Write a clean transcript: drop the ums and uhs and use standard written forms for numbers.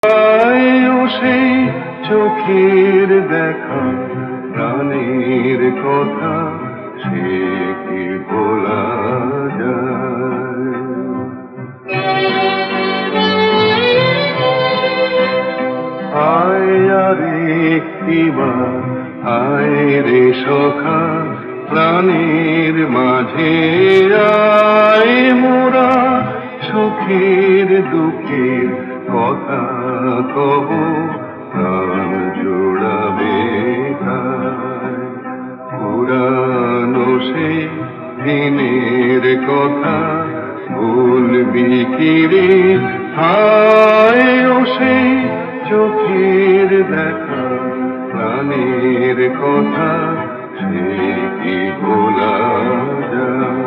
আয়ও সেই চোখের দেখা, প্রাণের কথা সে কি ভোলা যায়? আয় আরে একটিবার, আয় রে সখা, প্রাণের মাঝে আয় মোরা সুখের দুঃখের কথা কব, প্রাণ জোড়াবে তাই। পুরানো সে দিনের কথা ভুলবি কি রে? হায় ও সেই চোখের দেখা, প্রাণের কথা সে কি ভোলা যায়?